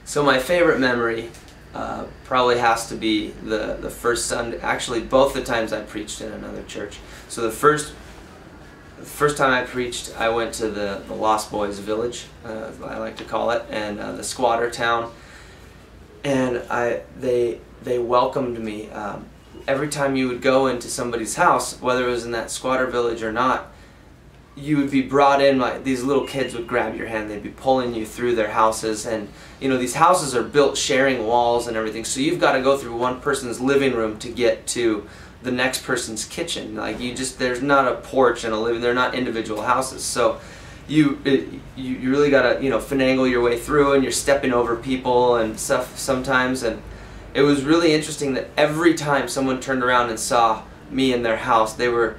So my favorite memory probably has to be the first Sunday, actually both the times I preached in another church. So the first time I preached, I went to the Lost Boys Village, I like to call it, and the squatter town, and they welcomed me. Every time you would go into somebody's house, whether it was in that squatter village or not, you would be brought in, like these little kids would grab your hand, they'd be pulling you through their houses, and you know, these houses are built sharing walls and everything, so you've got to go through one person's living room to get to the next person's kitchen. Like there's not a porch and a living, they're not individual houses, so you really got to, you know, finagle your way through, and you're stepping over people and stuff sometimes. And it was really interesting that every time someone turned around and saw me in their house, they were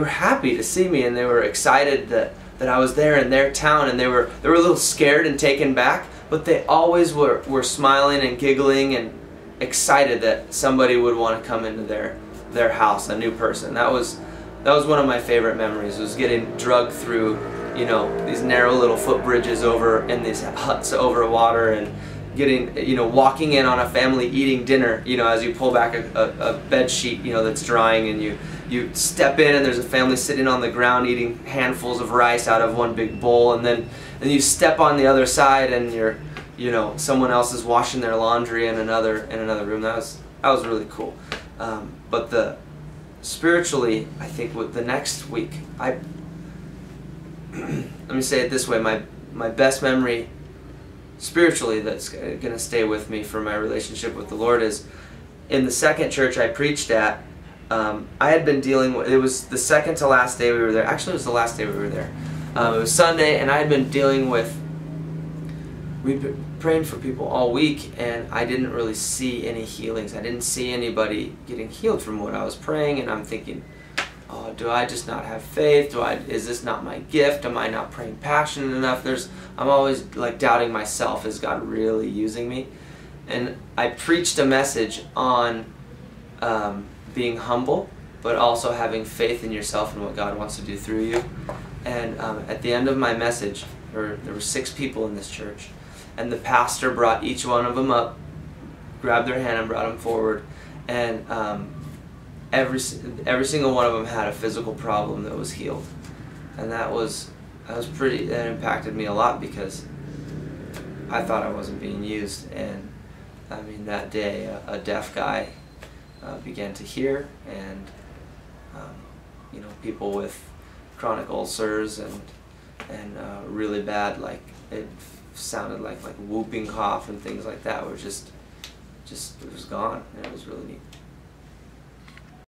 happy to see me, and they were excited that I was there in their town, and they were a little scared and taken back, but they always were smiling and giggling and excited that somebody would want to come into their house, a new person. That was one of my favorite memories, was getting drugged through, you know, these narrow little footbridges over in these huts over water, and getting, you know, walking in on a family eating dinner, you know, as you pull back a bed sheet, you know, that's drying, and you step in and there's a family sitting on the ground eating handfuls of rice out of one big bowl, and then you step on the other side and you know, someone else is washing their laundry in another room. That was really cool. But spiritually, I think with the next week, let me say it this way, my best memory spiritually that's going to stay with me for my relationship with the Lord is in the second church I preached at. I had been dealing with, it was the second to last day we were there. Actually, it was the last day we were there. It was Sunday, and I had been dealing with, we'd been praying for people all week, and I didn't really see any healings. I didn't see anybody getting healed from what I was praying, and I'm thinking, oh, do I just not have faith? Is this not my gift? Am I not praying passionate enough? I'm always like doubting myself. Is God really using me? And I preached a message on being humble, but also having faith in yourself and what God wants to do through you. And at the end of my message, there were 6 people in this church, and the pastor brought each one of them up, grabbed their hand and brought them forward, and every single one of them had a physical problem that was healed. And that impacted me a lot, because I thought I wasn't being used. And I mean, that day a deaf guy began to hear, and you know, people with chronic ulcers and really bad, like it sounded like whooping cough and things like that were just it was gone, and it was really neat.